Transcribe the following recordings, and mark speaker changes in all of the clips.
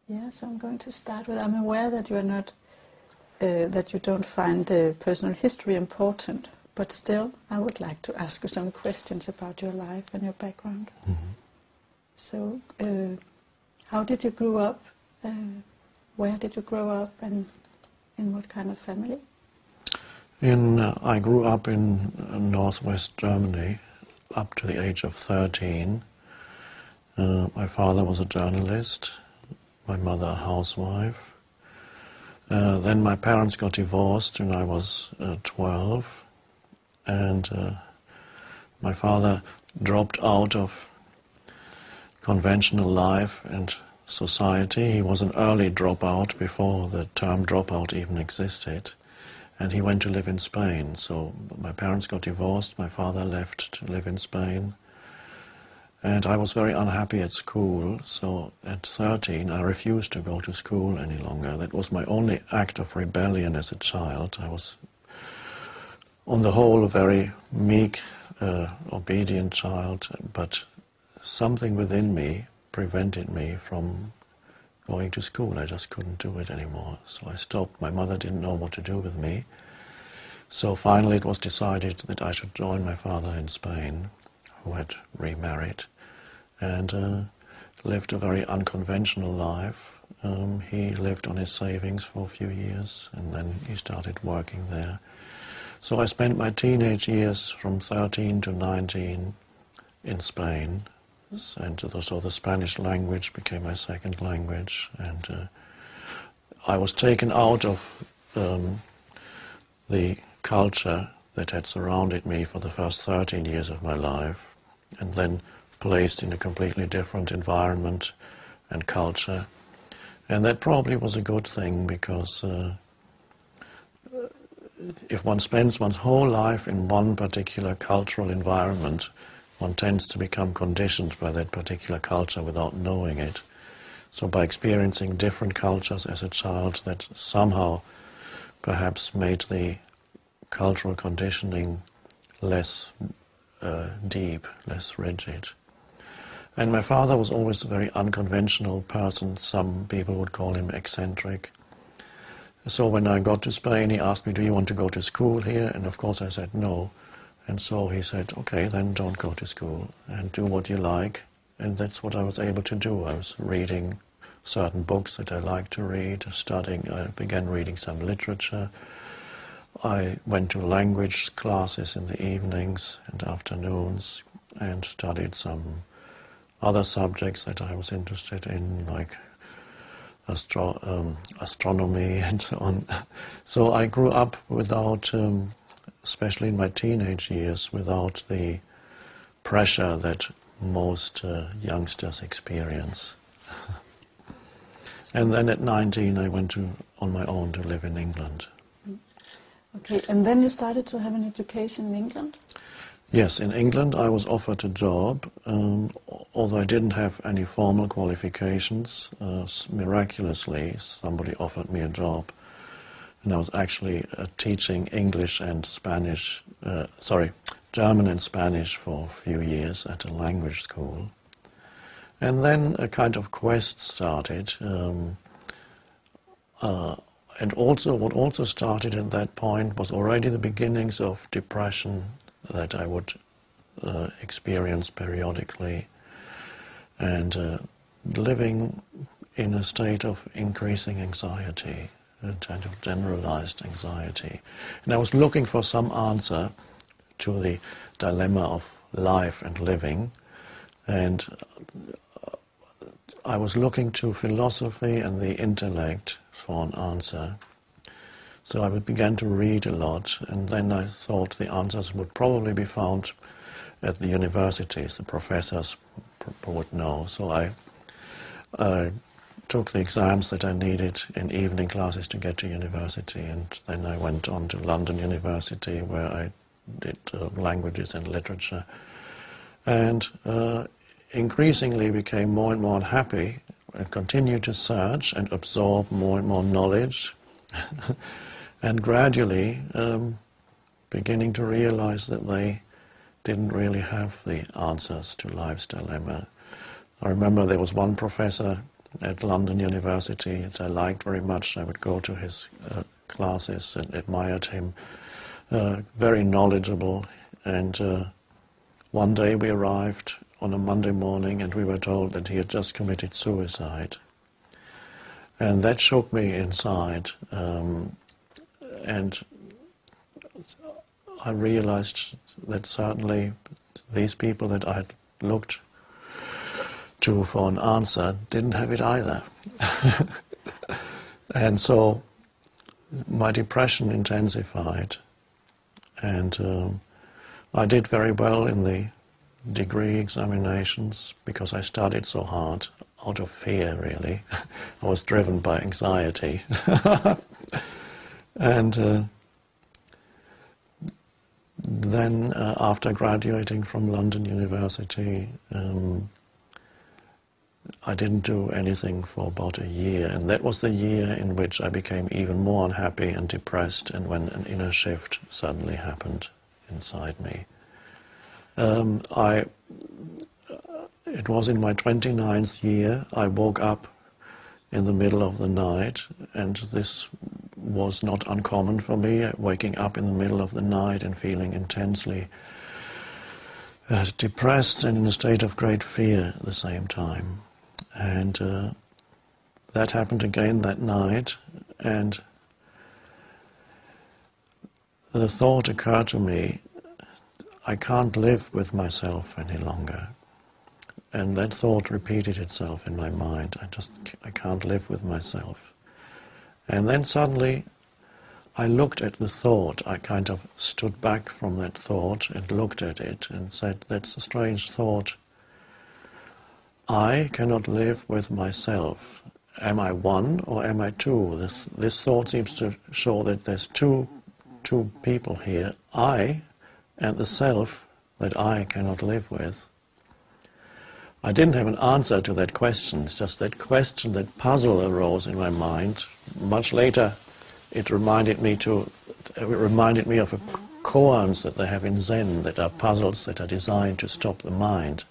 Speaker 1: Yes, I'm going to start with, I'm aware that you are not, that you don't find personal history important, but still I would like to ask you some questions about your life and your background.
Speaker 2: Mm-hmm.
Speaker 1: So, how did you grow up? Where did you grow up, and in what kind of family?
Speaker 2: I grew up in northwest Germany up to the age of 13. My father was a journalist, my mother a housewife. Then my parents got divorced when I was 12, and my father dropped out of conventional life and society. He was an early dropout before the term dropout even existed, and he went to live in Spain. So my parents got divorced, my father left to live in Spain, and I was very unhappy at school. So at 13 I refused to go to school any longer. That was my only act of rebellion as a child. I was on the whole a very meek, obedient child, but something within me prevented me from going to school. I just couldn't do it anymore. So I stopped. My mother didn't know what to do with me. So finally it was decided that I should join my father in Spain, who had remarried, and lived a very unconventional life. He lived on his savings for a few years, and then he started working there. So I spent my teenage years from 13 to 19 in Spain, and so the Spanish language became my second language, and I was taken out of the culture that had surrounded me for the first 13 years of my life, and then placed in a completely different environment and culture. And that probably was a good thing, because if one spends one's whole life in one particular cultural environment, one tends to become conditioned by that particular culture without knowing it. So by experiencing different cultures as a child, that somehow perhaps made the cultural conditioning less deep, less rigid. And my father was always a very unconventional person. Some people would call him eccentric. So when I got to Spain, he asked me, "Do you want to go to school here?" And of course I said no. And so he said, "Okay, then don't go to school and do what you like." And that's what I was able to do. I was reading certain books that I liked to read, studying. I began reading some literature. I went to language classes in the evenings and afternoons and studied some other subjects that I was interested in, like astronomy and so on. So I grew up without, especially in my teenage years, without the pressure that most youngsters experience. And then at 19 I went on my own to live in England.
Speaker 1: Okay, and then you started to have an education in England?
Speaker 2: Yes, in England I was offered a job, although I didn't have any formal qualifications. Miraculously, somebody offered me a job, and I was actually teaching English and Spanish, German and Spanish for a few years at a language school. And then a kind of quest started, and also what also started at that point was already the beginnings of depression that I would experience periodically, and living in a state of increasing anxiety, a kind of generalized anxiety. And I was looking for some answer to the dilemma of life and living, and I was looking to philosophy and the intellect for an answer. So I began to read a lot, and then I thought the answers would probably be found at the universities. The professors would know. So I took the exams that I needed in evening classes to get to university, and then I went on to London University, where I did languages and literature, and increasingly became more and more unhappy and continued to search and absorb more and more knowledge. And gradually beginning to realize that they didn't really have the answers to life's dilemma. I remember there was one professor at London University that I liked very much. I would go to his classes and admired him. Very knowledgeable. And one day we arrived on a Monday morning and we were told that he had just committed suicide. And that shook me inside. And I realized that certainly these people that I had looked to for an answer didn't have it either. And so my depression intensified, and I did very well in the degree examinations because I studied so hard, out of fear really. I was driven by anxiety. And then after graduating from London University, I didn't do anything for about a year, and that was the year in which I became even more unhappy and depressed, and when an inner shift suddenly happened inside me. It was in my 29th year. I woke up in the middle of the night, and this was not uncommon for me, waking up in the middle of the night and feeling intensely depressed and in a state of great fear at the same time. And that happened again that night, and the thought occurred to me, I can't live with myself any longer. And that thought repeated itself in my mind. I can't live with myself. And then suddenly I looked at the thought. I kind of stood back from that thought and looked at it and said, that's a strange thought. I cannot live with myself. Am I one or am I two? This thought seems to show that there's two people here. I and the self that I cannot live with. I didn't have an answer to that question. It's just that question, that puzzle arose in my mind. Much later, it reminded me of a koans that they have in Zen, that are puzzles that are designed to stop the mind.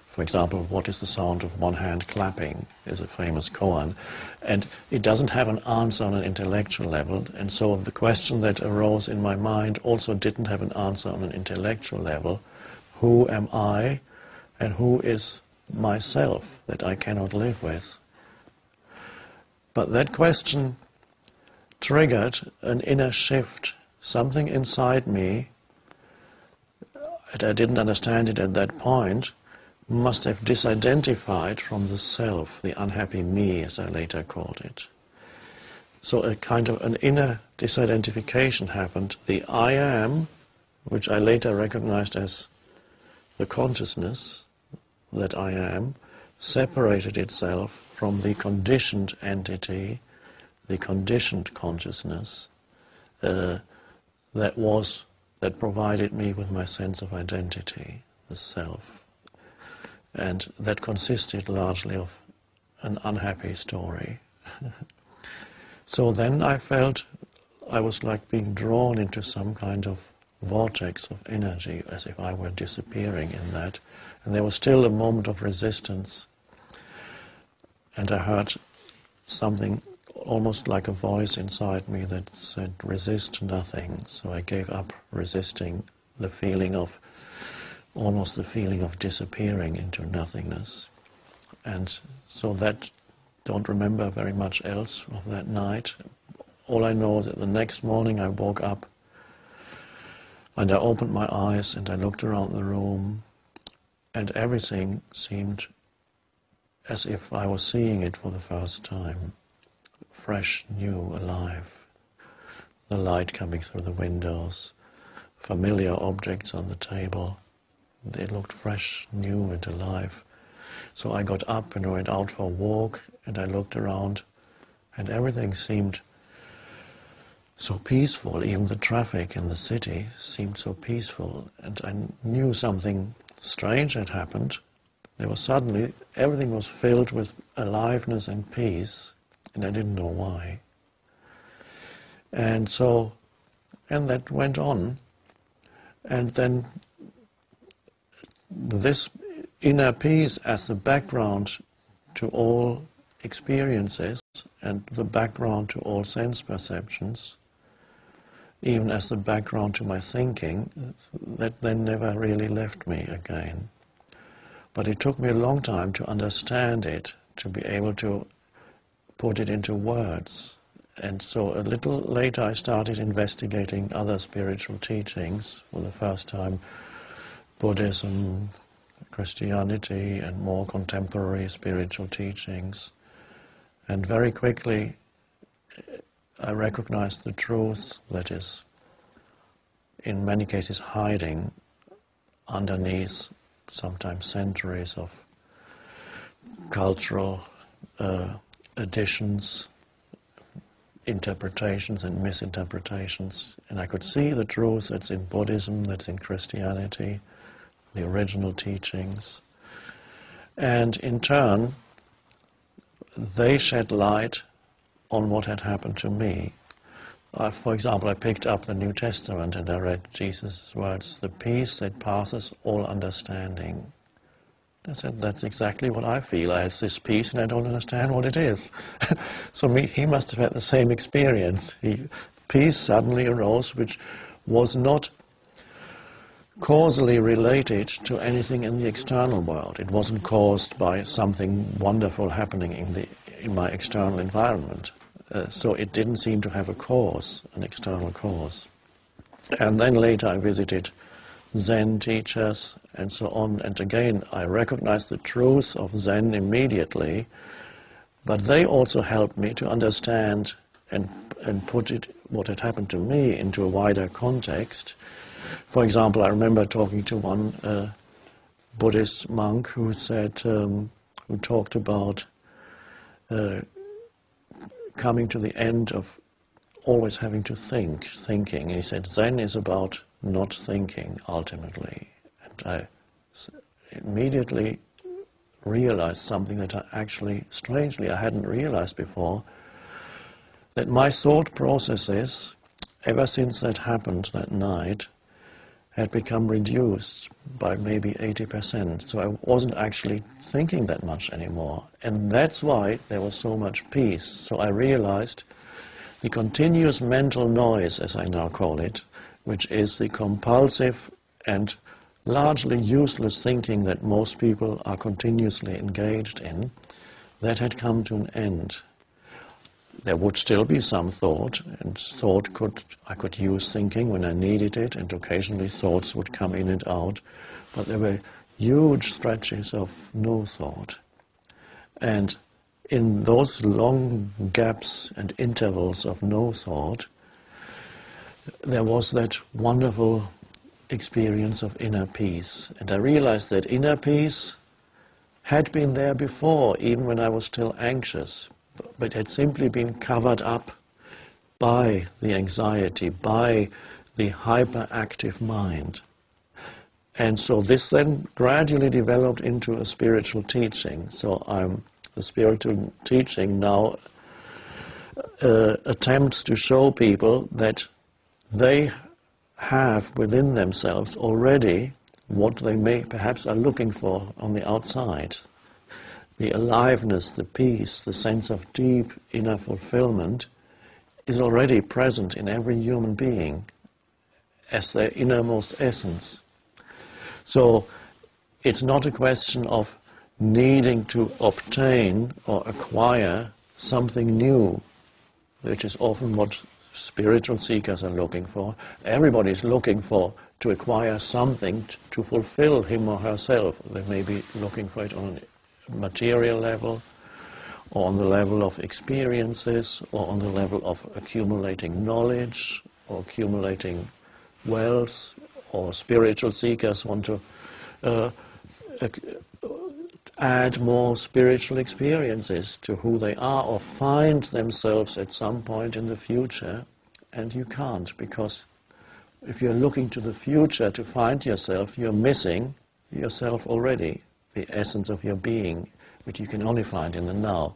Speaker 2: For example, what is the sound of one hand clapping is a famous koan. And it doesn't have an answer on an intellectual level, and so the question that arose in my mind also didn't have an answer on an intellectual level. Who am I, and who is myself that I cannot live with? But that question triggered an inner shift. Something inside me, and I didn't understand it at that point, must have disidentified from the self, the unhappy me, as I later called it. So a kind of an inner disidentification happened. The I am, which I later recognized as the consciousness that I am, separated itself from the conditioned entity, the conditioned consciousness that provided me with my sense of identity, the self. And that consisted largely of an unhappy story. So then I felt I was like being drawn into some kind of vortex of energy, as if I were disappearing in that. And there was still a moment of resistance. And I heard something almost like a voice inside me that said, resist nothing. So I gave up resisting the feeling of almost the feeling of disappearing into nothingness. And so that, don't remember very much else of that night. All I know is that the next morning I woke up and I opened my eyes and I looked around the room, and everything seemed as if I was seeing it for the first time. Fresh, new, alive. The light coming through the windows, familiar objects on the table. They looked fresh, new and alive. So I got up and went out for a walk, and I looked around, and everything seemed so peaceful. Even the traffic in the city seemed so peaceful, and I knew something strange had happened. There was suddenly, everything was filled with aliveness and peace, and I didn't know why. And that went on, and then this inner peace as the background to all experiences and the background to all sense perceptions, even as the background to my thinking, that then never really left me again. But it took me a long time to understand it, to be able to put it into words. And so a little later I started investigating other spiritual teachings, for the first time Buddhism, Christianity, and more contemporary spiritual teachings. And very quickly I recognized the truth that is in many cases hiding underneath sometimes centuries of cultural additions, interpretations and misinterpretations. And I could see the truth that's in Buddhism, that's in Christianity, the original teachings. And in turn, they shed light on what had happened to me. For example, I picked up the New Testament and I read Jesus' words, "The peace that passes all understanding." I said, that's exactly what I feel. I have this peace and I don't understand what it is. So he must have had the same experience. Peace suddenly arose, which was not causally related to anything in the external world. It wasn't caused by something wonderful happening in my external environment. So it didn't seem to have a cause, an external cause. And then later I visited Zen teachers and so on, and again I recognized the truth of Zen immediately, but they also helped me to understand and put what had happened to me into a wider context. For example, I remember talking to one Buddhist monk who said, who talked about coming to the end of always having to thinking. And he said, Zen is about not thinking, ultimately. And I immediately realized something that I actually, strangely, I hadn't realized before, that my thought processes, ever since that happened that night, had become reduced by maybe 80%. So I wasn't actually thinking that much anymore. And that's why there was so much peace. So I realized the continuous mental noise, as I now call it, which is the compulsive and largely useless thinking that most people are continuously engaged in, that had come to an end. There would still be some thought, and I could use thinking when I needed it, and occasionally thoughts would come in and out, but there were huge stretches of no thought. And in those long gaps and intervals of no thought, there was that wonderful experience of inner peace. And I realized that inner peace had been there before, even when I was still anxious, but had simply been covered up by the anxiety, by the hyperactive mind. And so this then gradually developed into a spiritual teaching. So the spiritual teaching now attempts to show people that they have within themselves already what they may perhaps are looking for on the outside. The aliveness, the peace, the sense of deep inner fulfillment is already present in every human being as their innermost essence. So it's not a question of needing to obtain or acquire something new, which is often what spiritual seekers are looking for. Everybody is looking to acquire something to fulfill him or herself. They may be looking for it on a material level, or on the level of experiences, or on the level of accumulating knowledge, or accumulating wealth, or spiritual seekers want to add more spiritual experiences to who they are, or find themselves at some point in the future. And you can't, because if you're looking to the future to find yourself, you're missing yourself already, the essence of your being, which you can only find in the now.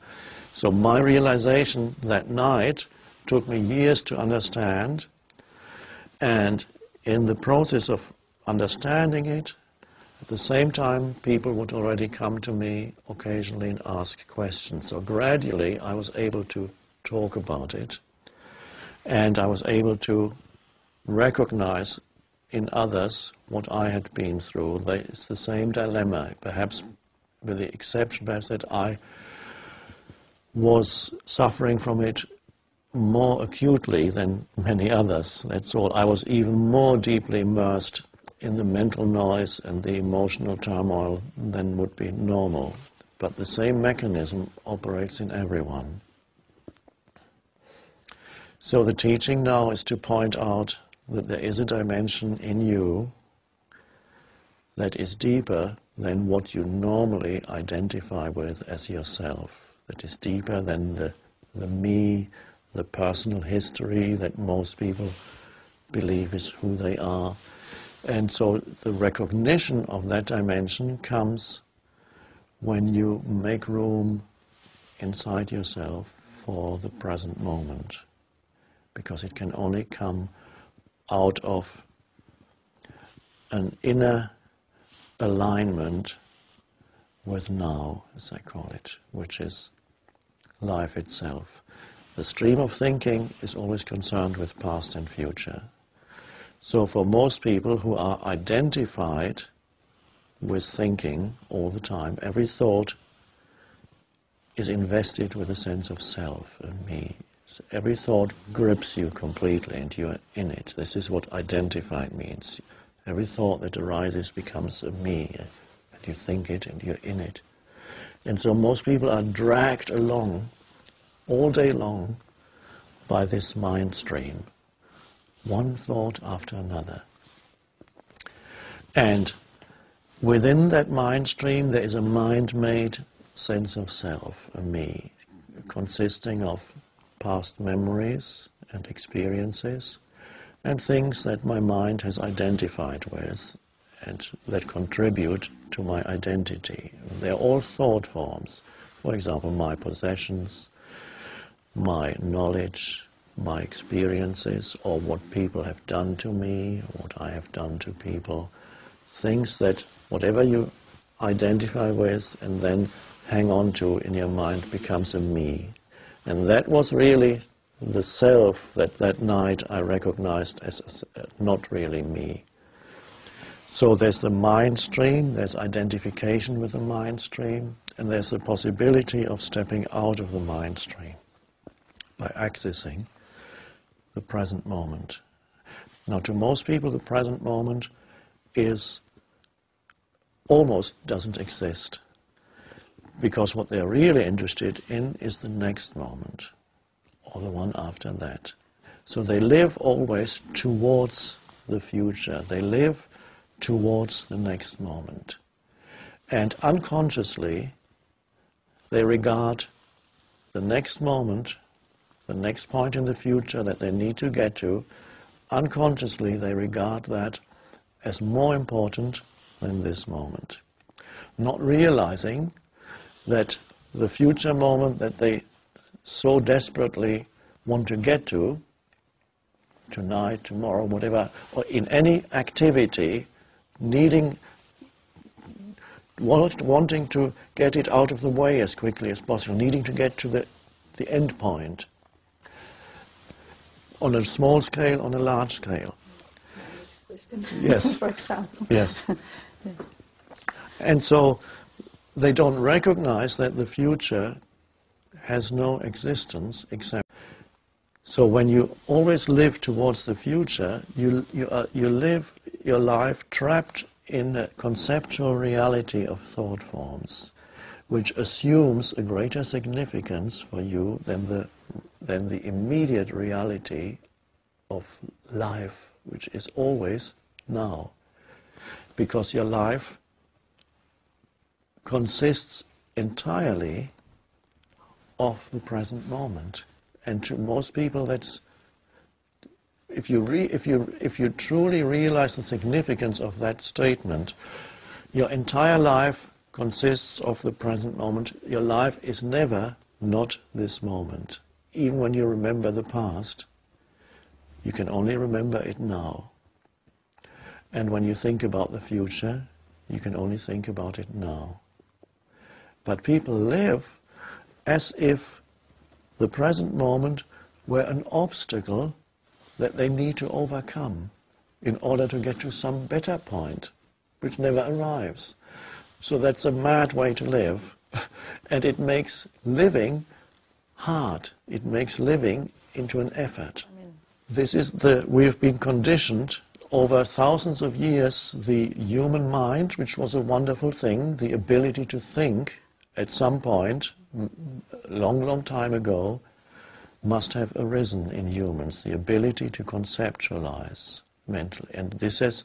Speaker 2: So my realization that night took me years to understand, and in the process of understanding it At the same time, people would already come to me occasionally and ask questions. So gradually I was able to talk about it, and I was able to recognize in others what I had been through. It's the same dilemma, perhaps with the exception perhaps that I was suffering from it more acutely than many others. That's all. I was even more deeply immersed in the mental noise and the emotional turmoil than would be normal. But the same mechanism operates in everyone. So the teaching now is to point out that there is a dimension in you that is deeper than what you normally identify with as yourself, that is deeper than the me, the personal history that most people believe is who they are. And so the recognition of that dimension comes when you make room inside yourself for the present moment, because it can only come out of an inner alignment with now, as I call it, which is life itself. The stream of thinking is always concerned with past and future. So for most people who are identified with thinking all the time, every thought is invested with a sense of self and me. So every thought grips you completely and you're in it. This is what identified means. Every thought that arises becomes a me, and you think it and you're in it. And so most people are dragged along all day long by this mind stream, one thought after another. And within that mind stream there is a mind-made sense of self, a me, consisting of past memories and experiences and things that my mind has identified with and that contribute to my identity. They're all thought forms. For example, my possessions, my knowledge, my experiences, or what people have done to me, what I have done to people. Things that, whatever you identify with and then hang on to in your mind, becomes a me. And that was really the self that night I recognized as not really me. So there's the mind stream, there's identification with the mind stream, and there's the possibility of stepping out of the mind stream by accessing the present moment. Now, to most people, the present moment almost doesn't exist, because what they're really interested in is the next moment, or the one after that. So they live always towards the future. They live towards the next moment. And unconsciously, they regard the next moment, the next point in the future that they need to get to, unconsciously they regard that as more important than this moment. Not realizing that the future moment that they so desperately want to get to, tonight, tomorrow, whatever, or in any activity, wanting to get it out of the way as quickly as possible, needing to get to the end point, on a small scale, on a large scale. Yes.
Speaker 1: For example.
Speaker 2: Yes.
Speaker 1: Yes.
Speaker 2: And so they don't recognize that the future has no existence except. So when you always live towards the future, you live your life trapped in a conceptual reality of thought forms, which assumes a greater significance for you than the immediate reality of life, which is always now. Because your life consists entirely of the present moment. And to most people, that's, if you truly realize the significance of that statement, your entire life consists of the present moment. Your life is never not this moment. Even when you remember the past, you can only remember it now. And when you think about the future, You can only think about it now. But people live as if the present moment were an obstacle that they need to overcome in order to get to some better point, which never arrives. So that's a mad way to live, and it makes living hard. It makes living into an effort. We've been conditioned over thousands of years. The human mind, which was a wonderful thing, the ability to think at some point, long time ago, must have arisen in humans, the ability to conceptualize mentally. And this has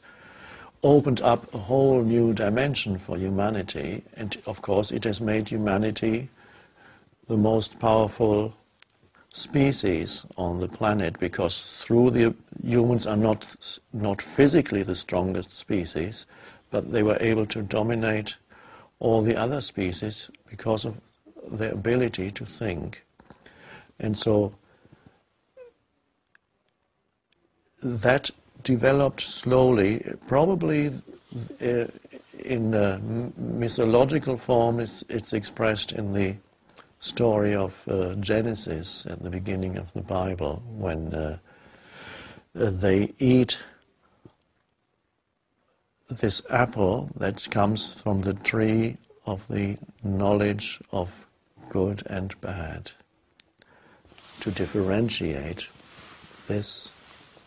Speaker 2: opened up a whole new dimension for humanity, and of course it has made humanity the most powerful species on the planet, because humans are not physically the strongest species, but they were able to dominate all the other species because of their ability to think. And so that developed slowly, probably in mythological form. It's expressed in the story of Genesis at the beginning of the Bible, when they eat this apple that comes from the tree of the knowledge of good and bad, to differentiate this,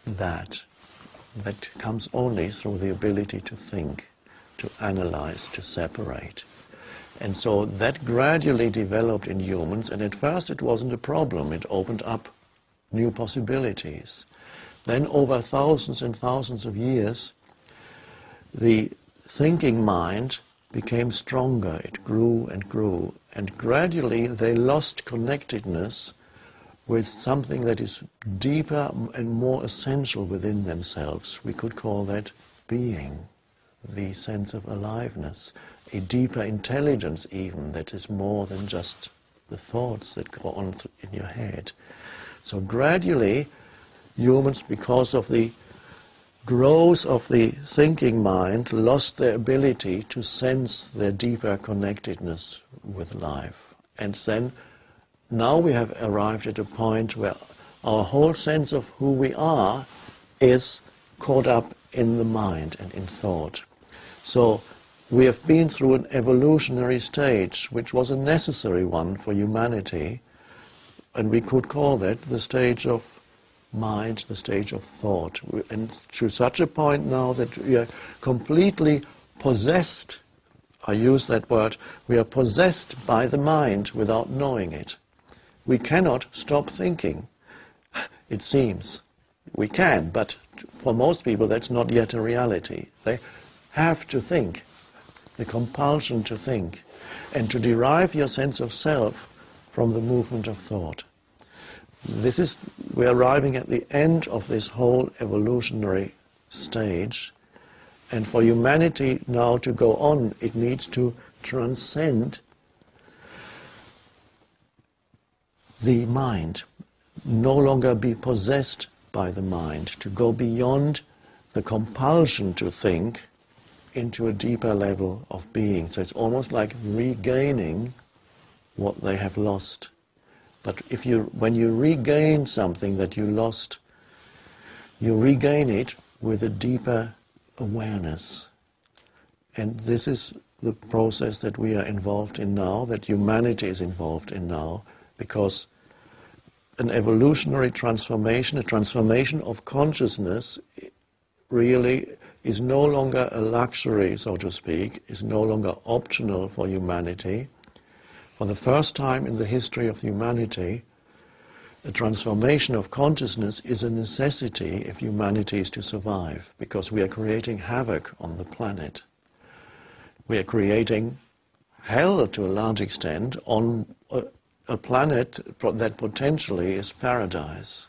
Speaker 2: that comes only through the ability to think, to analyze, to separate. And so that gradually developed in humans, and at first it wasn't a problem. It opened up new possibilities. Then over thousands and thousands of years, the thinking mind became stronger. It grew and grew, and gradually they lost connectedness with something that is deeper and more essential within themselves. We could call that being, the sense of aliveness, a deeper intelligence even that is more than just the thoughts that go on in your head. So gradually, humans, because of the growth of the thinking mind, lost their ability to sense their deeper connectedness with life. And then now we have arrived at a point where our whole sense of who we are is caught up in the mind and in thought. So we have been through an evolutionary stage, which was a necessary one for humanity, and we could call that the stage of mind, the stage of thought. And to such a point now that we are completely possessed, I use that word, we are possessed by the mind without knowing it. We cannot stop thinking, it seems. We can, but for most people that's not yet a reality. They have to think, the compulsion to think, and to derive your sense of self from the movement of thought. We're arriving at the end of this whole evolutionary stage, and for humanity now to go on, it needs to transcend the mind, no longer be possessed by the mind, to go beyond the compulsion to think into a deeper level of being. So it's almost like regaining what they have lost. But when you regain something that you lost, you regain it with a deeper awareness. And this is the process that we are involved in now, that humanity is involved in now, because an evolutionary transformation, a transformation of consciousness, really is no longer a luxury, so to speak, is no longer optional for humanity. For the first time in the history of humanity, the transformation of consciousness is a necessity if humanity is to survive, because we are creating havoc on the planet. We are creating hell to a large extent on a planet that potentially is paradise.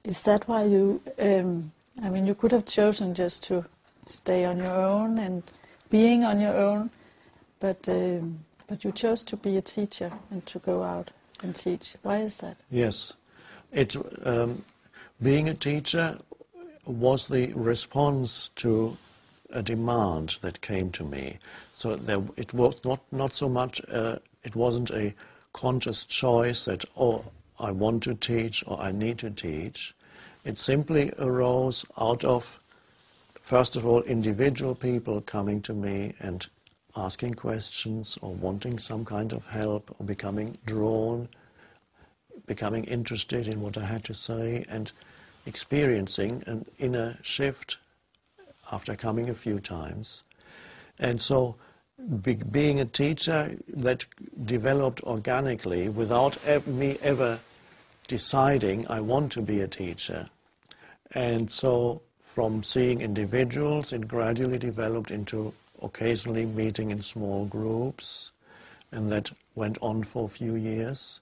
Speaker 1: Is that why you, you could have chosen just to stay on your own and being on your own, but you chose to be a teacher and to go out and teach. Why is that?
Speaker 2: Yes. Being a teacher was the response to a demand that came to me. So it was not so much, it wasn't a conscious choice that, oh, I want to teach or I need to teach. It simply arose out of, first of all, individual people coming to me and asking questions or wanting some kind of help or becoming drawn, becoming interested in what I had to say, and experiencing an inner shift after coming a few times. And so being a teacher, that developed organically without me ever deciding I want to be a teacher. And so from seeing individuals, it gradually developed into occasionally meeting in small groups, and that went on for a few years.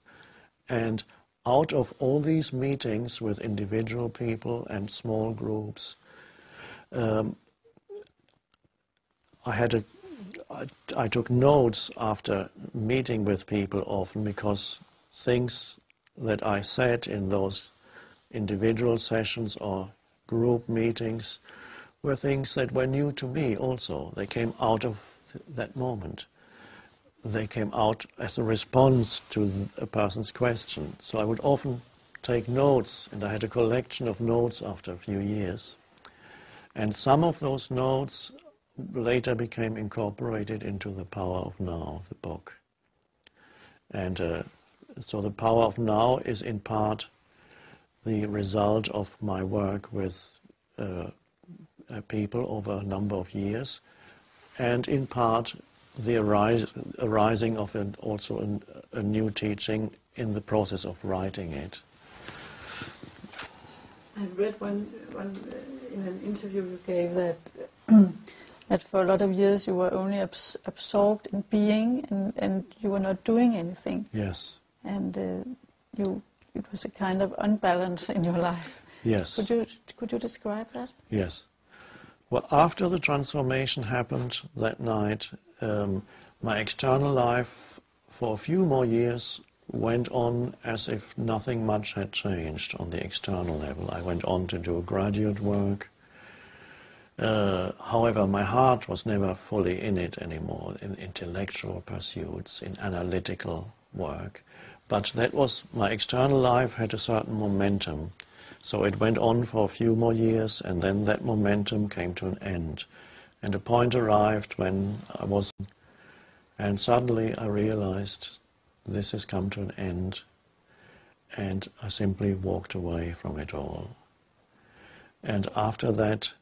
Speaker 2: And out of all these meetings with individual people and small groups, I took notes after meeting with people often, because things that I said in those individual sessions or group meetings were things that were new to me also. They came out of that moment. They came out as a response to a person's question. So I would often take notes, and I had a collection of notes after a few years. And some of those notes later became incorporated into The Power of Now, the book. And so The Power of Now is in part the result of my work with people over a number of years, and in part the arising of also a new teaching in the process of writing it.
Speaker 1: I read one in an interview you gave that that for a lot of years you were only absorbed in being, and you were not doing anything.
Speaker 2: Yes.
Speaker 1: And it was a kind of unbalance in your life.
Speaker 2: Yes.
Speaker 1: Could you describe that?
Speaker 2: Yes. Well, after the transformation happened that night, my external life for a few more years went on as if nothing much had changed on the external level. I went on to do graduate work. However, my heart was never fully in it anymore, in intellectual pursuits, in analytical work. But that was, my external life had a certain momentum. So it went on for a few more years, and then that momentum came to an end. And a point arrived when I was, and suddenly I realized this has come to an end, and I simply walked away from it all. And after that,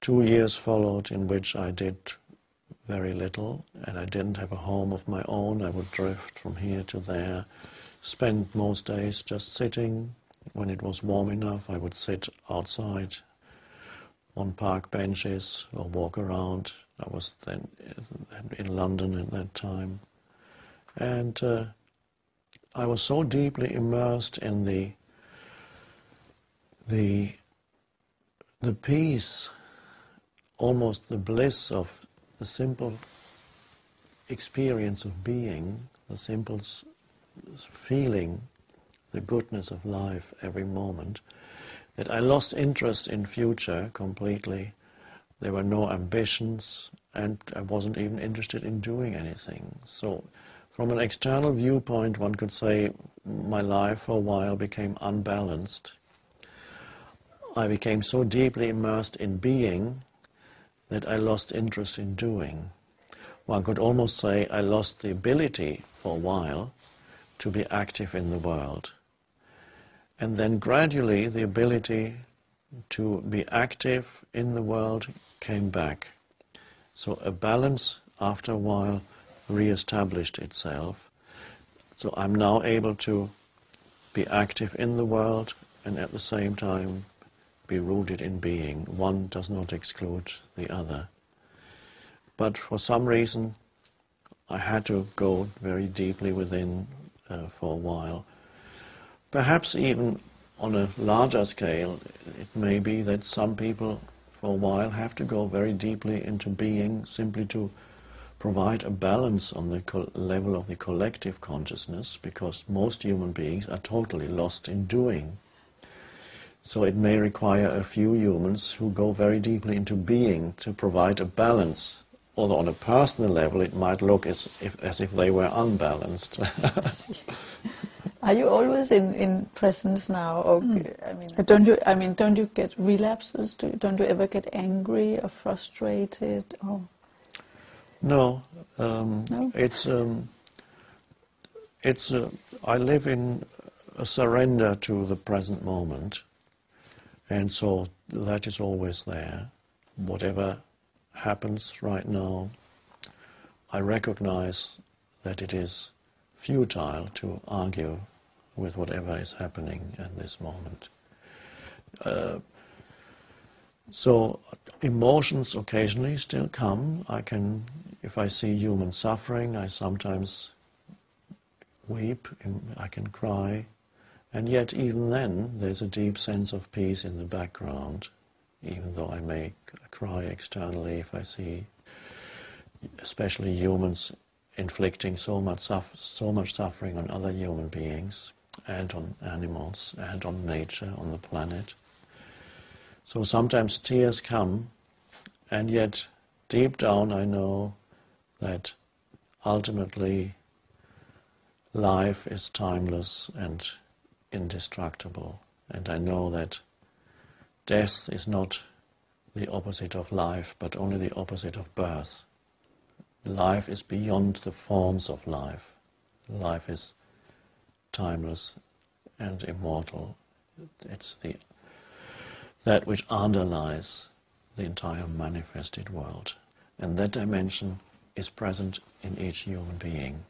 Speaker 2: 2 years followed in which I did very little, and I didn't have a home of my own. I would drift from here to there, spend most days just sitting. When it was warm enough, I would sit outside on park benches or walk around. I was then in London at that time. And I was so deeply immersed in the peace, almost the bliss of the simple experience of being, the simple feeling the goodness of life every moment, that I lost interest in future completely. There were no ambitions, and I wasn't even interested in doing anything. So from an external viewpoint, one could say my life for a while became unbalanced. I became so deeply immersed in being that I lost interest in doing. One could almost say I lost the ability for a while to be active in the world. And then gradually the ability to be active in the world came back. So a balance after a while re-established itself. So I'm now able to be active in the world and at the same time be rooted in being. One does not exclude the other. But for some reason I had to go very deeply within for a while. Perhaps even on a larger scale, it may be that some people for a while have to go very deeply into being simply to provide a balance on the level of the collective consciousness, because most human beings are totally lost in doing. So it may require a few humans who go very deeply into being to provide a balance. Although on a personal level it might look as if they were unbalanced.
Speaker 1: Are you always in presence now? Or don't you get relapses? Don't you ever get angry or frustrated? Or
Speaker 2: No,
Speaker 1: no?
Speaker 2: I live in a surrender to the present moment, and so that is always there. Whatever happens right now, I recognize that it is futile to argue with whatever is happening at this moment. So emotions occasionally still come. If I see human suffering, I sometimes weep, I can cry, and yet even then there's a deep sense of peace in the background, even though I may cry externally if I see especially humans inflicting so much suffering on other human beings and on animals and on nature, on the planet. So sometimes tears come, and yet deep down I know that ultimately life is timeless and indestructible, and I know that death is not the opposite of life, but only the opposite of birth. Life is beyond the forms of life. Life is timeless and immortal. It's that which underlies the entire manifested world. And that dimension is present in each human being.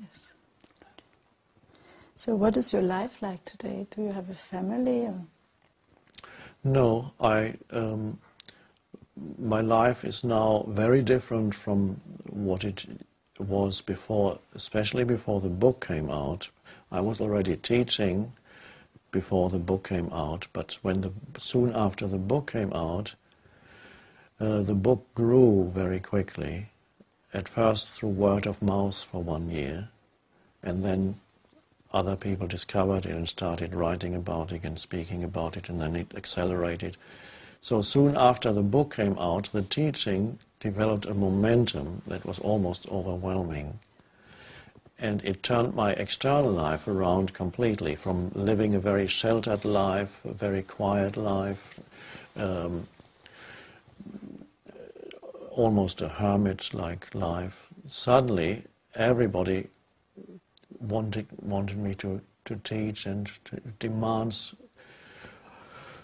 Speaker 1: Yes. So what is your life like today? Do you have a family? Or?
Speaker 2: No, my life is now very different from what it was before, especially before the book came out. I was already teaching before the book came out, but soon after the book came out, the book grew very quickly. At first through word of mouth for 1 year, and then other people discovered it and started writing about it and speaking about it, and then it accelerated. So soon after the book came out, the teaching developed a momentum that was almost overwhelming. And it turned my external life around completely, from living a very sheltered life, a very quiet life, almost a hermit-like life. Suddenly, everybody wanted me to teach, and demands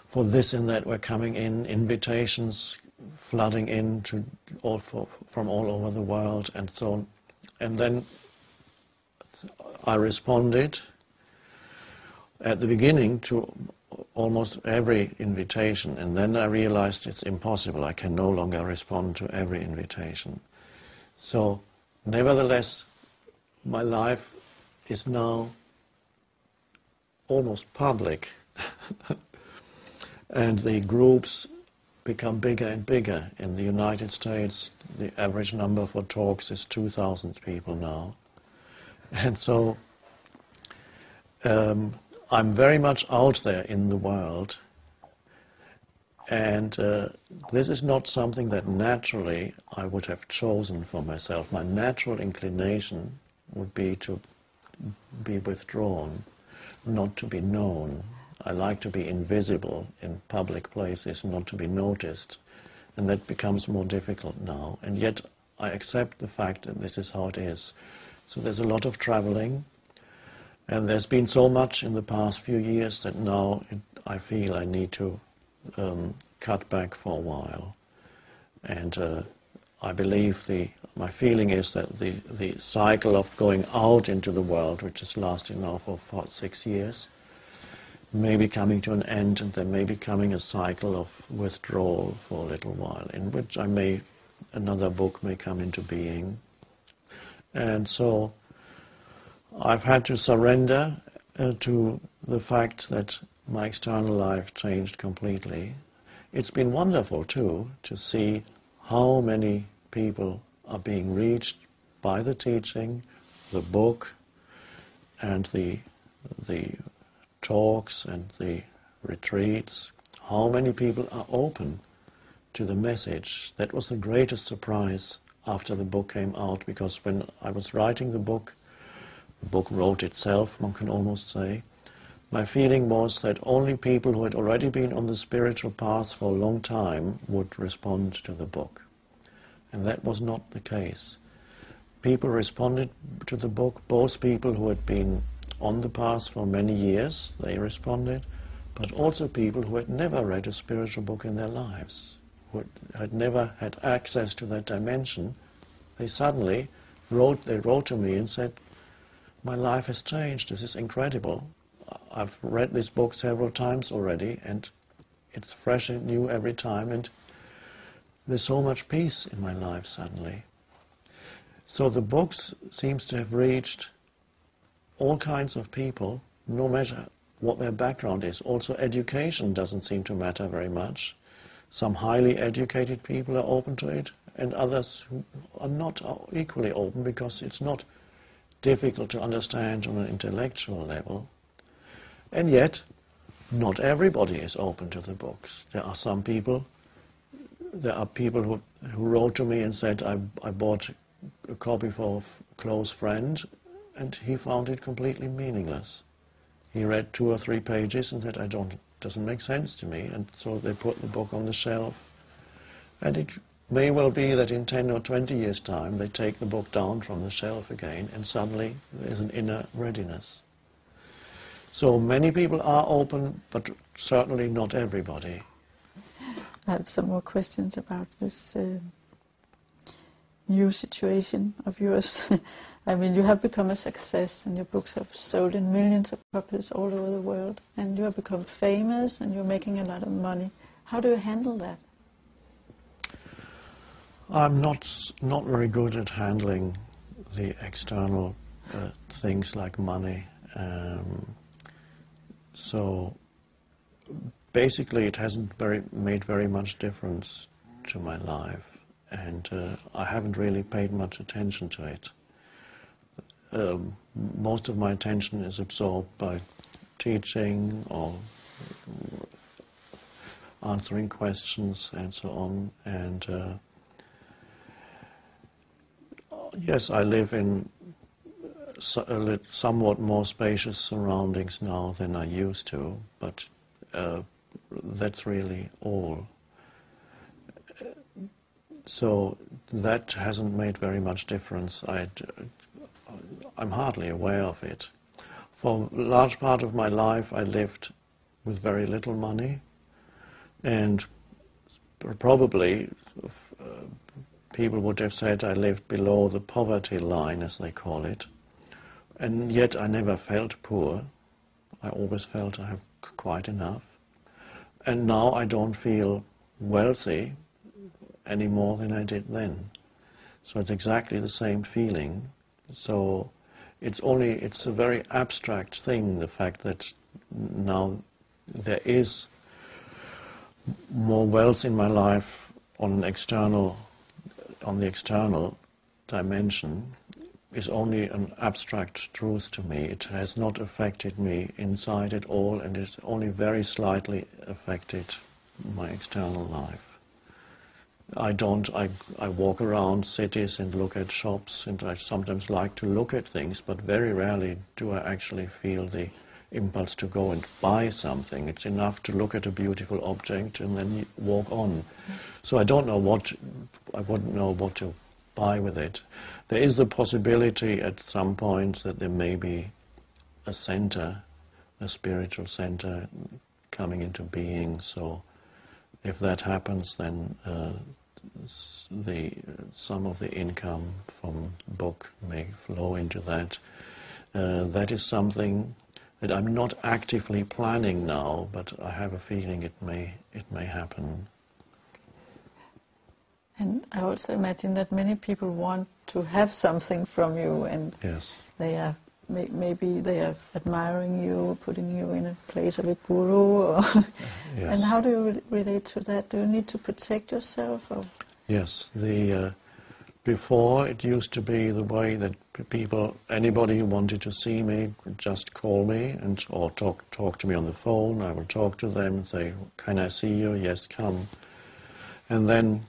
Speaker 2: for this and that were coming in, invitations flooding in from all over the world, and so on. And then I responded at the beginning to almost every invitation, and then I realized it's impossible. I can no longer respond to every invitation. So, nevertheless, my life is now almost public, and the groups become bigger and bigger. In the United States, the average number for talks is 2,000 people now. And so I'm very much out there in the world, and this is not something that naturally I would have chosen for myself. My natural inclination would be to be withdrawn, not to be known. I like to be invisible in public places, not to be noticed, and that becomes more difficult now. And yet I accept the fact that this is how it is. So there's a lot of traveling, and there's been so much in the past few years that now I feel I need to cut back for a while. And I believe my feeling is that the cycle of going out into the world, which has lasted now for 6 years, may be coming to an end, and there may be coming a cycle of withdrawal for a little while, in which another book may come into being. And so I've had to surrender to the fact that my external life changed completely. It's been wonderful too to see how many people are being reached by the teaching, the book, and the talks and the retreats, how many people are open to the message. That was the greatest surprise after the book came out, because when I was writing the book wrote itself, one can almost say. My feeling was that only people who had already been on the spiritual path for a long time would respond to the book. And that was not the case. People responded to the book, both people who had been on the path for many years, they responded, but also people who had never read a spiritual book in their lives, who had never had access to that dimension. They suddenly wrote to me and said, "My life has changed, this is incredible. I've read this book several times already, and it's fresh and new every time, and there's so much peace in my life suddenly." So the book seems to have reached all kinds of people, no matter what their background is. Also, education doesn't seem to matter very much. Some highly educated people are open to it, and others who are not equally open, because it's not difficult to understand on an intellectual level. And yet, not everybody is open to the books. There are people who wrote to me and said, I bought a copy for a close friend, and he found it completely meaningless. He read 2 or 3 pages and said, doesn't make sense to me, and so they put the book on the shelf. And it may well be that in 10 or 20 years' time they take the book down from the shelf again, and suddenly there's an inner readiness. So many people are open, but certainly not everybody.
Speaker 1: I have some more questions about this new situation of yours. I mean, you have become a success, and your books have sold in millions of copies all over the world, and you have become famous, and you're making a lot of money. How do you handle that?
Speaker 2: I'm not very good at handling the external things like money. So basically it hasn't made very much difference to my life, and I haven't really paid much attention to it. Most of my attention is absorbed by teaching or answering questions and so on. And yes, I live in somewhat more spacious surroundings now than I used to, but that's really all. So that hasn't made very much difference. I'm hardly aware of it. For a large part of my life I lived with very little money, and probably people would have said I lived below the poverty line, as they call it. And yet I never felt poor. I always felt I have quite enough. And now I don't feel wealthy any more than I did then. So it's exactly the same feeling. So it's a very abstract thing, the fact that now there is more wealth in my life on the external dimension is only an abstract truth to me. It has not affected me inside at all, and it's only very slightly affected my external life. I walk around cities and look at shops, and I sometimes like to look at things, but very rarely do I actually feel the impulse to go and buy something. It's enough to look at a beautiful object and then walk on. So I wouldn't know what to buy with it. There is the possibility at some point that there may be a center, a spiritual center coming into being. So if that happens, then some of the income from book may flow into that. That is something that I'm not actively planning now, but I have a feeling it may happen.
Speaker 1: And I also imagine that many people want to have something from you, and
Speaker 2: yes,
Speaker 1: they are maybe they are admiring you, putting you in a place of a guru. Or
Speaker 2: yes.
Speaker 1: And how do you relate to that? Do you need to protect yourself? Or?
Speaker 2: Yes, Before, it used to be the way that people, anybody who wanted to see me, could just call me or talk to me on the phone. I would talk to them and say, "Can I see you?" "Yes, come." And then,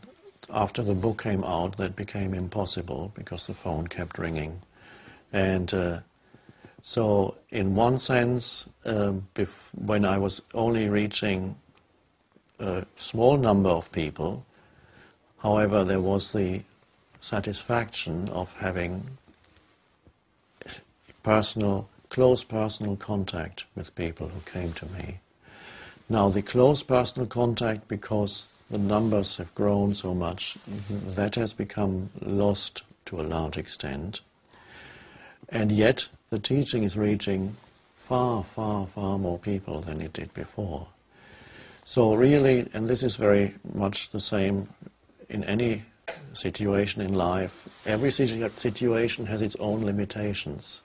Speaker 2: after the book came out, that became impossible because the phone kept ringing. And so, in one sense, when I was only reaching a small number of people, however, there was the satisfaction of having close personal contact with people who came to me. Now, the close personal contact, because the numbers have grown so much, that has become lost to a large extent. And yet, the teaching is reaching far, far, far more people than it did before. So really, and this is very much the same in any situation in life, every situation has its own limitations.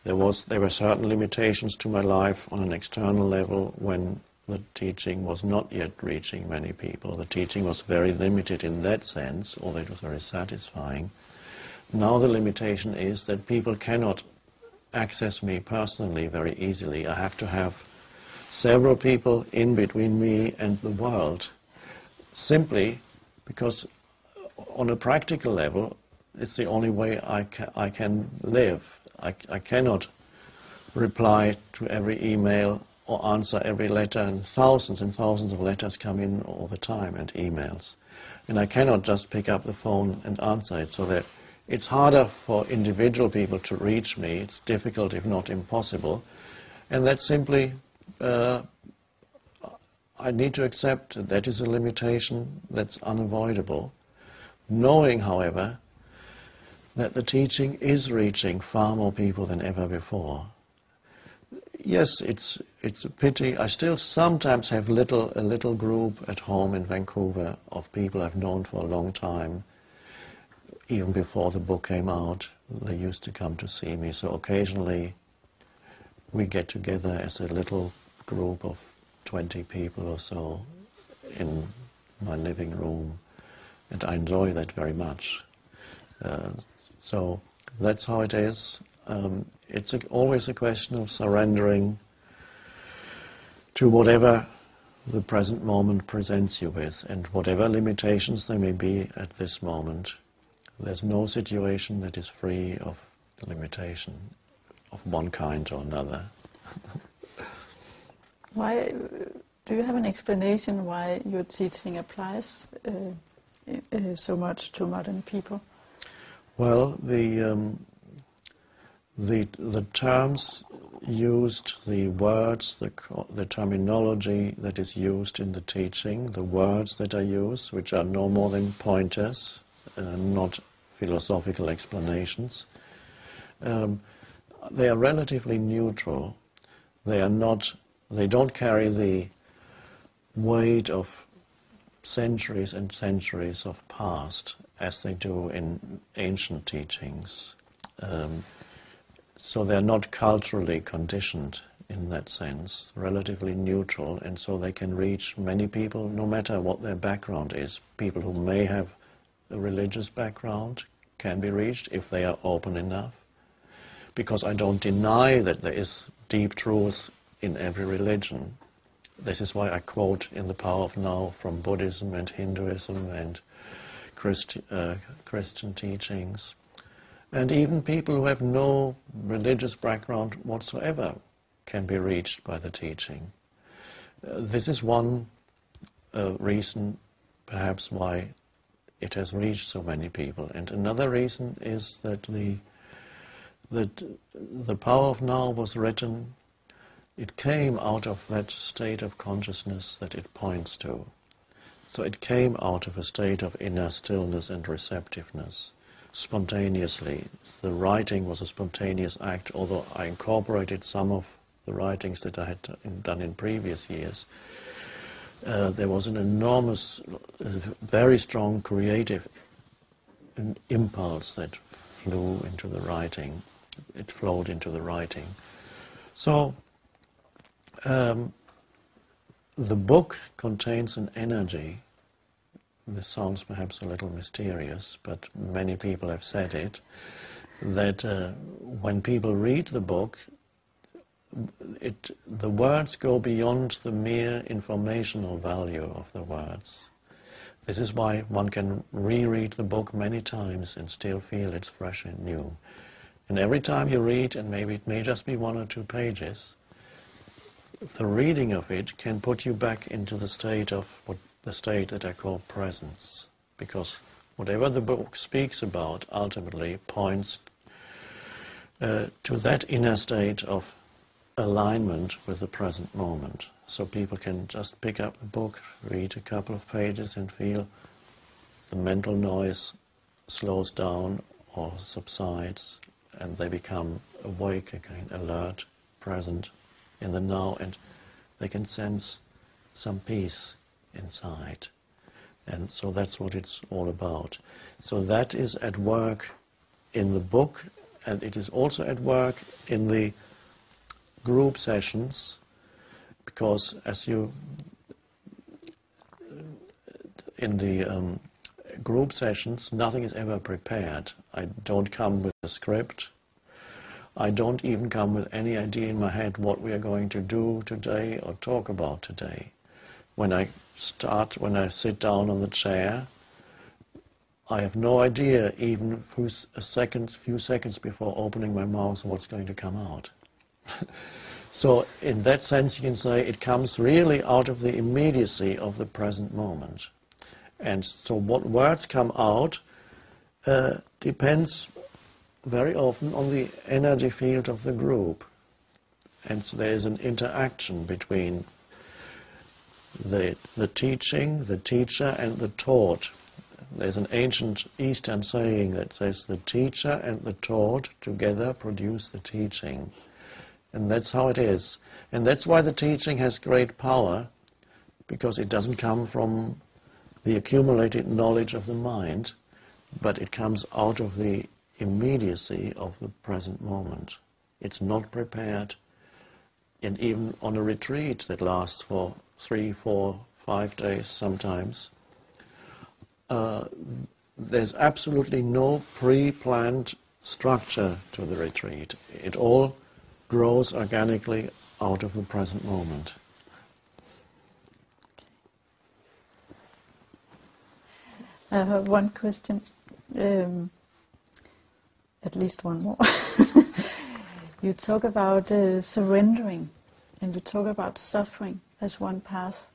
Speaker 2: There were certain limitations to my life on an external level when the teaching was not yet reaching many people. The teaching was very limited in that sense, although it was very satisfying. Now the limitation is that people cannot access me personally very easily. I have to have several people in between me and the world, simply because on a practical level, it's the only way I can live. I cannot reply to every email or answer every letter, and thousands of letters come in all the time, and emails. And I cannot just pick up the phone and answer it, so that it's harder for individual people to reach me. It's difficult, if not impossible. And that's simply, I need to accept that is a limitation that's unavoidable. Knowing, however, that the teaching is reaching far more people than ever before. Yes, it's a pity. I still sometimes have a little group at home in Vancouver of people I've known for a long time. Even before the book came out, they used to come to see me. So occasionally we get together as a little group of 20 people or so in my living room. And I enjoy that very much. So that's how it is. It's always a question of surrendering to whatever the present moment presents you with, and whatever limitations there may be at this moment. There's no situation that is free of limitation of one kind or another.
Speaker 1: Why do you have an explanation why your teaching applies so much to modern people?
Speaker 2: Well, the terms used, the words, the terminology that is used in the teaching, the words that are used, which are no more than pointers, not philosophical explanations, they are relatively neutral. They don't carry the weight of centuries and centuries of past as they do in ancient teachings. So they're not culturally conditioned in that sense, relatively neutral, and so they can reach many people no matter what their background is. People who may have a religious background can be reached if they are open enough, because I don't deny that there is deep truth in every religion. This is why I quote in The Power of Now from Buddhism and Hinduism and Christian teachings. And even people who have no religious background whatsoever can be reached by the teaching. This is one reason, perhaps, why it has reached so many people. And another reason is that the Power of Now was written, it came out of that state of consciousness that it points to. So it came out of a state of inner stillness and receptiveness, spontaneously. The writing was a spontaneous act, although I incorporated some of the writings that I had done in previous years. There was an enormous, very strong creative impulse that flew into the writing. It flowed into the writing. So the book contains an energy this sounds perhaps a little mysterious, but many people have said it, that when people read the book, the words go beyond the mere informational value of the words. This is why one can reread the book many times and still feel it's fresh and new. And every time you read, and maybe it may just be 1 or 2 pages, the reading of it can put you back into the state that I call presence. Because whatever the book speaks about ultimately points to that inner state of alignment with the present moment. So people can just pick up the book, read a couple of pages and feel the mental noise slows down or subsides, and they become awake again, alert, present in the now, and they can sense some peace inside. And so that's what it's all about. So that is at work in the book, and it is also at work in the group sessions, because in the group sessions, nothing is ever prepared. I don't come with a script. I don't even come with any idea in my head what we are going to do today or talk about today. When I sit down on the chair, I have no idea, even few seconds before opening my mouth, what's going to come out. So in that sense you can say it comes really out of the immediacy of the present moment. And so what words come out depends very often on the energy field of the group. And so there is an interaction between the teaching, the teacher, and the taught. There's an ancient Eastern saying that says the teacher and the taught together produce the teaching. And that's how it is. And that's why the teaching has great power, because it doesn't come from the accumulated knowledge of the mind, but it comes out of the immediacy of the present moment. It's not prepared. And even on a retreat that lasts for 3, 4, 5 days sometimes, there's absolutely no pre-planned structure to the retreat. It all grows organically out of the present moment.
Speaker 1: I have one question, at least one more. You talk about surrendering, and you talk about suffering as one path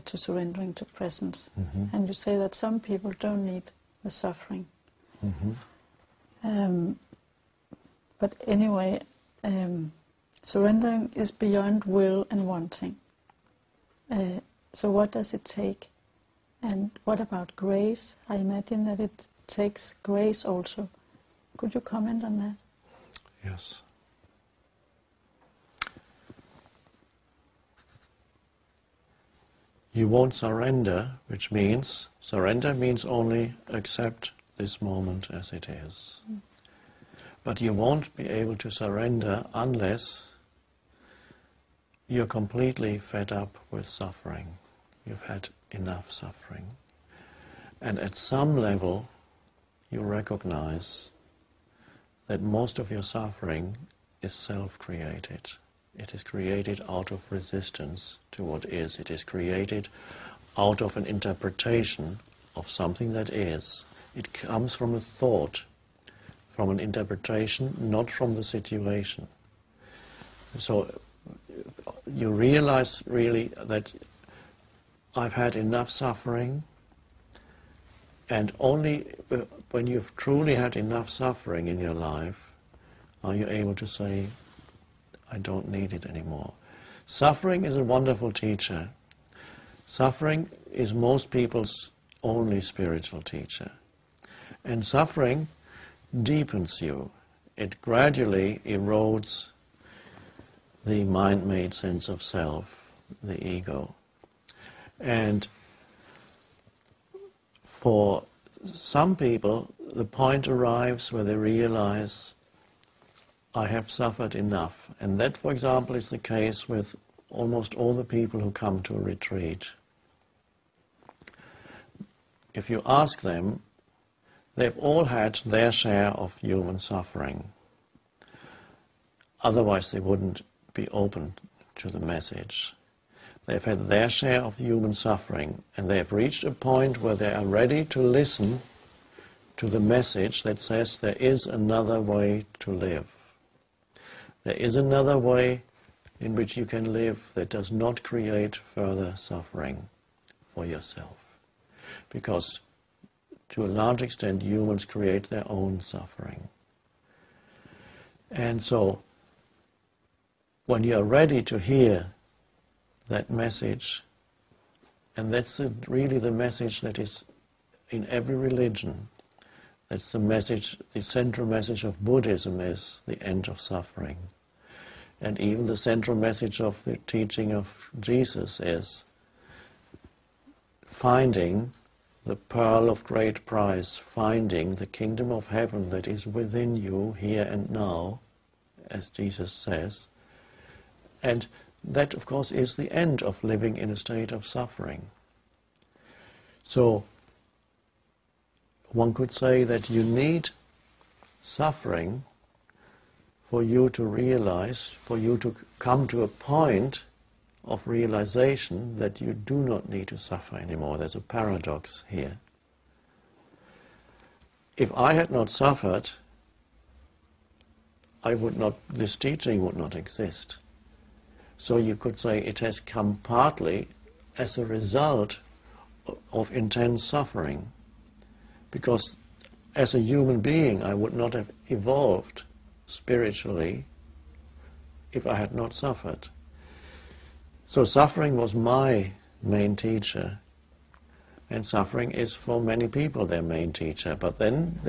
Speaker 1: to surrendering to presence. And you say that some people don't need the suffering. But anyway, surrendering is beyond will and wanting. So what does it take? And what about grace? I imagine that it takes grace also. Could you comment on that?
Speaker 2: Yes. You won't surrender, which means, surrender means only accept this moment as it is. But you won't be able to surrender unless you're completely fed up with suffering. You've had enough suffering. And at some level, you recognize that most of your suffering is self-created. It is created out of resistance to what is. It is created out of an interpretation of something that is. It comes from a thought, from an interpretation, not from the situation. So you realize really that I've had enough suffering, and only when you've truly had enough suffering in your life are you able to say, I don't need it anymore. Suffering is a wonderful teacher. Suffering is most people's only spiritual teacher. And suffering deepens you. It gradually erodes the mind-made sense of self, the ego. And for some people, the point arrives where they realize, I have suffered enough. And that, for example, is the case with almost all the people who come to a retreat. if you ask them, they've all had their share of human suffering. Otherwise they wouldn't be open to the message. They've had their share of human suffering, and they have reached a point where they are ready to listen to the message that says there is another way to live. There is another way in which you can live that does not create further suffering for yourself. Because to a large extent humans create their own suffering. And so when you are ready to hear that message, and that's really the message that is in every religion, that's the message, the central message of Buddhism is the end of suffering. And even the central message of the teaching of Jesus is finding the pearl of great price, finding the kingdom of heaven that is within you here and now, as Jesus says. And that, of course, is the end of living in a state of suffering. So, one could say that you need suffering for you to realize, for you to come to a point of realization that you do not need to suffer anymore. There's a paradox here. If I had not suffered, this teaching would not exist. So you could say it has come partly as a result of intense suffering. Because as a human being, I would not have evolved spiritually if I had not suffered. So suffering was my main teacher, and suffering is for many people their main teacher. But then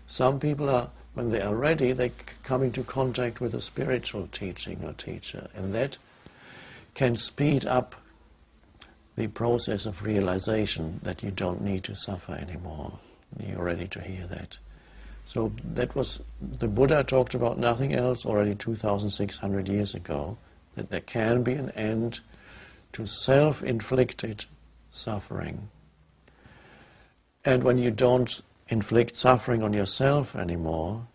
Speaker 2: some people when they are ready, they come into contact with a spiritual teaching or teacher, and that can speed up the process of realization that you don't need to suffer anymore. You're ready to hear that. So that was, the Buddha talked about nothing else already 2,600 years ago, that there can be an end to self-inflicted suffering. And when you don't inflict suffering on yourself anymore,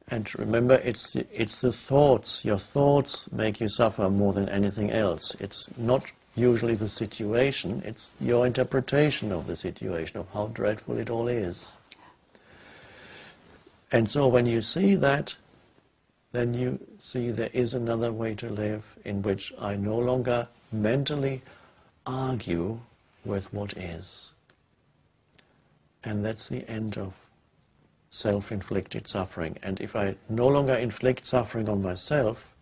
Speaker 2: and remember, it's the thoughts. Your thoughts make you suffer more than anything else. It's not usually the situation, it's your interpretation of the situation, of how dreadful it all is. And so when you see that, then you see there is another way to live in which I no longer mentally argue with what is. And that's the end of self-inflicted suffering. And if I no longer inflict suffering on myself,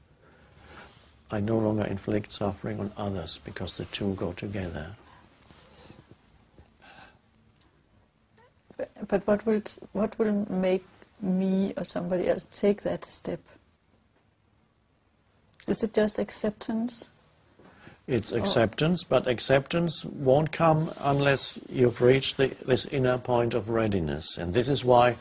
Speaker 2: I no longer inflict suffering on others, because the two go together.
Speaker 1: But what will make me or somebody else take that step? Is it just acceptance?
Speaker 2: It's acceptance, but acceptance won't come unless you've reached this inner point of readiness. And this is why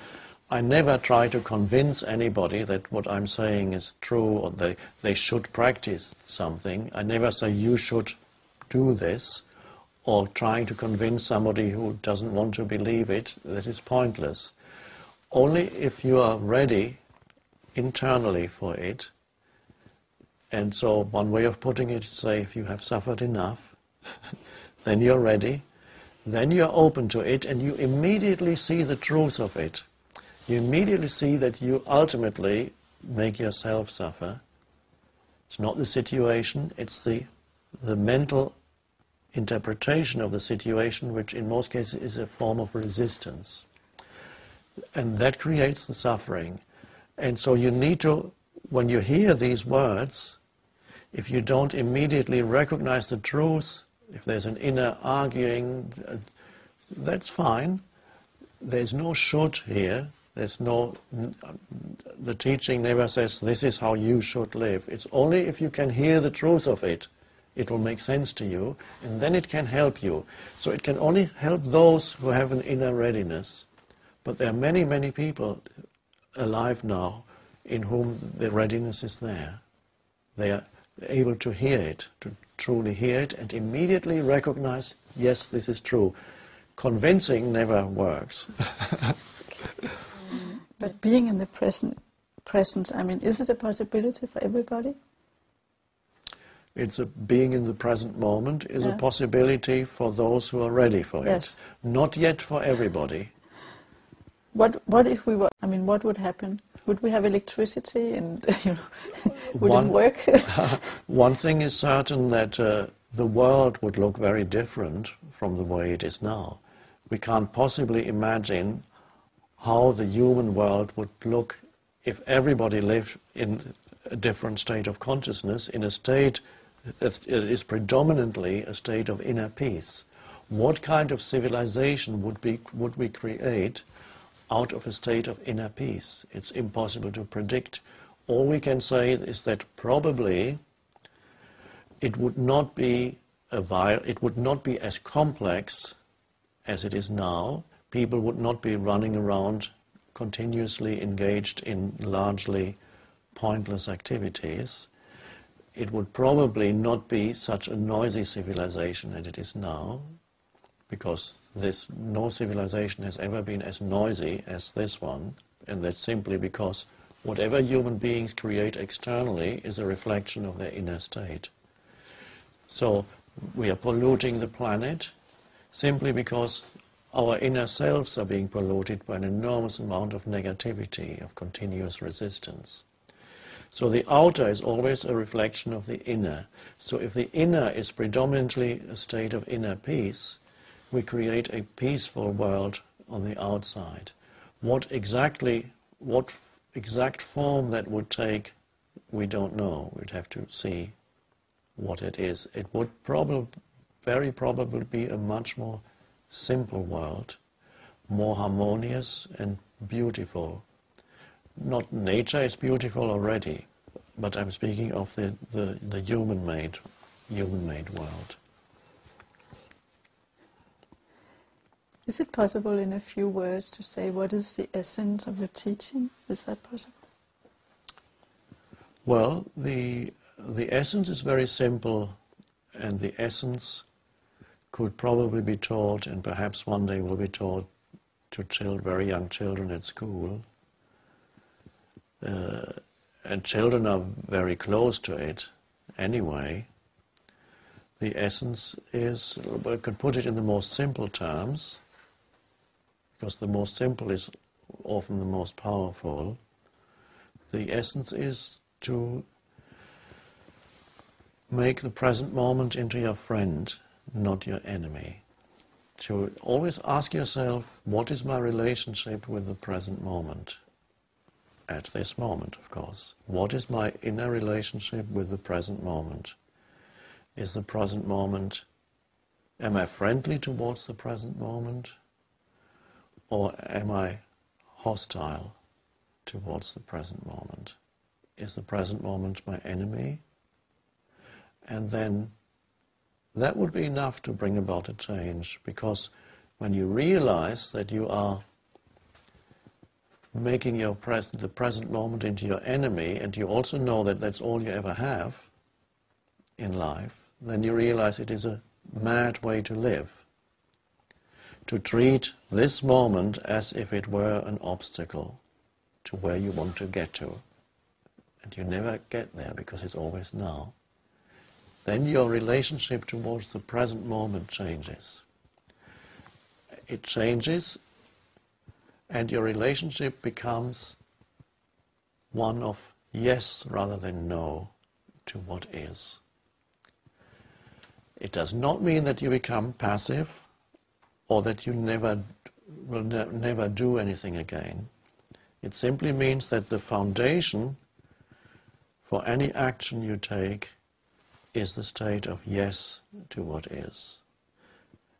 Speaker 2: I never try to convince anybody that what I'm saying is true, or they should practice something. I never say you should do this, or trying to convince somebody who doesn't want to believe it. That is pointless. Only if you are ready internally for it. And so one way of putting it is, say, if you have suffered enough, then you're ready, then you're open to it, and you immediately see the truth of it. You immediately see that you ultimately make yourself suffer. It's not the situation, it's the mental interpretation of the situation, which in most cases is a form of resistance. And that creates the suffering. And so you need to, when you hear these words, if you don't immediately recognize the truth, if there's an inner arguing, that's fine. There's no should here. There's no, the teaching never says this is how you should live. It's only if you can hear the truth of it, it will make sense to you, and then it can help you. So it can only help those who have an inner readiness. But there are many, many people alive now in whom the readiness is there. They are able to hear it, to truly hear it, and immediately recognize yes, this is true. Convincing never works.
Speaker 1: But being in the presence, I mean, is it a possibility for everybody?
Speaker 2: It's being in the present moment is a
Speaker 1: Yeah.
Speaker 2: possibility for those who are ready for
Speaker 1: Yes.
Speaker 2: it. Not yet for everybody.
Speaker 1: What if we were? I mean, what would happen? Would we have electricity, and would it work?
Speaker 2: One thing is certain, that the world would look very different from the way it is now. We can't possibly imagine how the human world would look if everybody lived in a different state of consciousness, in a state that is predominantly a state of inner peace. What kind of civilization would we create out of a state of inner peace? It's impossible to predict. All we can say is that probably it would not be as complex as it is now. People would not be running around continuously engaged in largely pointless activities. It would probably not be such a noisy civilization as it is now, because no civilization has ever been as noisy as this one, and that's simply because whatever human beings create externally is a reflection of their inner state. So we are polluting the planet simply because our inner selves are being polluted by an enormous amount of negativity, of continuous resistance. So the outer is always a reflection of the inner. So if the inner is predominantly a state of inner peace, we create a peaceful world on the outside. What exact form that would take, we don't know. We'd have to see what it is. It would very probably be a much more simple world, more harmonious and beautiful. Not nature is beautiful already, but I'm speaking of the human-made world.
Speaker 1: Is it possible in a few words to say what is the essence of your teaching? Is that possible?
Speaker 2: Well, the essence is very simple, and the essence could probably be taught, and perhaps one day will be taught to very young children at school. And children are very close to it anyway. The essence is, I could put it in the most simple terms, because the most simple is often the most powerful. The essence is to make the present moment into your friend, not your enemy. To always ask yourself, what is my relationship with the present moment? At this moment, of course. What is my inner relationship with the present moment? Is the present moment, am I friendly towards the present moment? Or am I hostile towards the present moment? Is the present moment my enemy? And then that would be enough to bring about a change, because when you realize that you are making the present moment into your enemy, and you also know that that's all you ever have in life, then you realize it is a mad way to live. To treat this moment as if it were an obstacle to where you want to get to. And you never get there because it's always now. Then your relationship towards the present moment changes. It changes, and your relationship becomes one of yes rather than no to what is. It does not mean that you become passive or that you will never do anything again. It simply means that the foundation for any action you take is the state of yes to what is.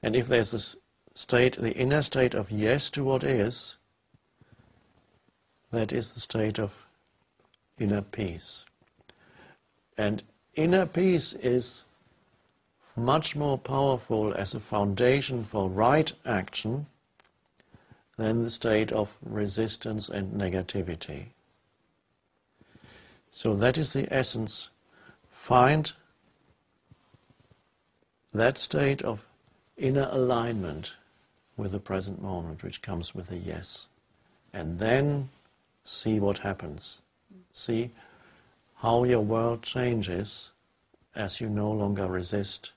Speaker 2: And if there's the inner state of yes to what is, that is the state of inner peace. And inner peace is much more powerful as a foundation for right action than the state of resistance and negativity. So that is the essence. Find that state of inner alignment with the present moment, which comes with a yes. And then see what happens. See how your world changes as you no longer resist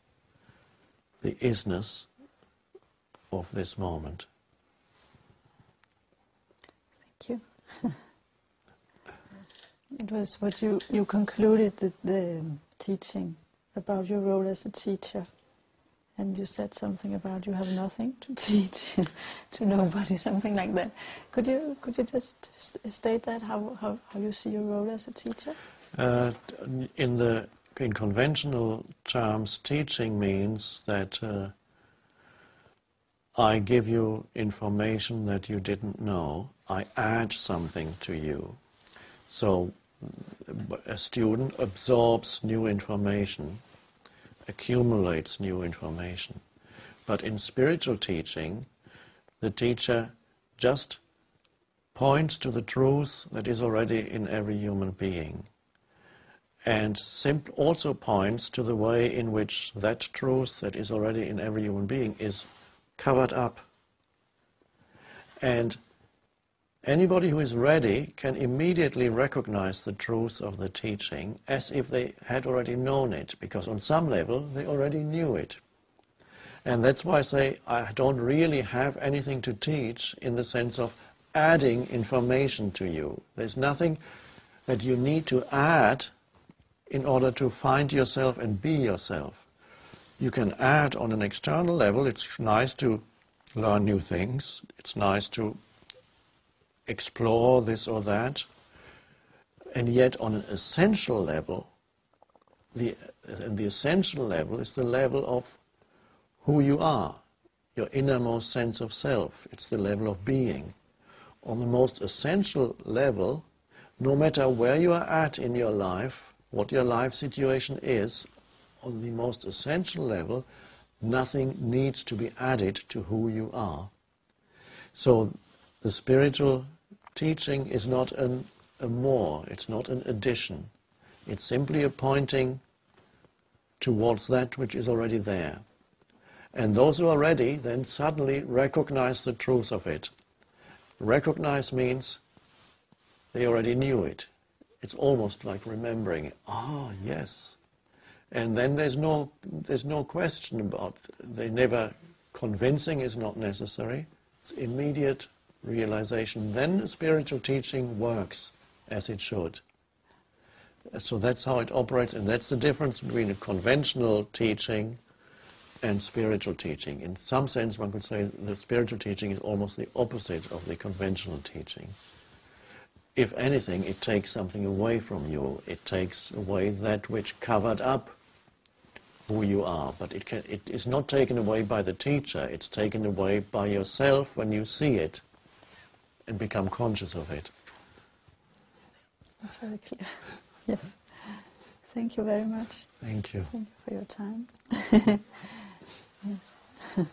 Speaker 2: the isness of this moment.
Speaker 1: Thank you. It was what you concluded the teaching about your role as a teacher. And you said something about you have nothing to teach to nobody, something like that. Could you just state that, how you see your role as a teacher?
Speaker 2: In conventional terms, teaching means that I give you information that you didn't know. I add something to you. So a student absorbs new information, accumulates new information. But in spiritual teaching, the teacher just points to the truth that is already in every human being, and also points to the way in which that truth that is already in every human being is covered up. And anybody who is ready can immediately recognize the truth of the teaching as if they had already known it, because on some level they already knew it. And that's why I say I don't really have anything to teach in the sense of adding information to you. There's nothing that you need to add in order to find yourself and be yourself. You can add on an external level. It's nice to learn new things. It's nice to explore this or that, and yet on an essential level, the essential level is the level of who you are, your innermost sense of self. It's the level of being. On the most essential level, no matter where you are at in your life, what your life situation is, on the most essential level, nothing needs to be added to who you are. So the spiritual teaching is not a more, it's not an addition. It's simply a pointing towards that which is already there. And those who are ready then suddenly recognize the truth of it. Recognize means they already knew it. It's almost like remembering it. Ah, yes. And then there's no question about it. Convincing is not necessary. It's immediate realization. Then spiritual teaching works as it should. So that's how it operates, and that's the difference between a conventional teaching and spiritual teaching. In some sense, one could say the spiritual teaching is almost the opposite of the conventional teaching. If anything, it takes something away from you. It takes away that which covered up who you are. But it is not taken away by the teacher. It's taken away by yourself when you see it and become conscious of it.
Speaker 1: That's very clear. Yes. Thank you very much.
Speaker 2: Thank you.
Speaker 1: Thank you for your time. Yes.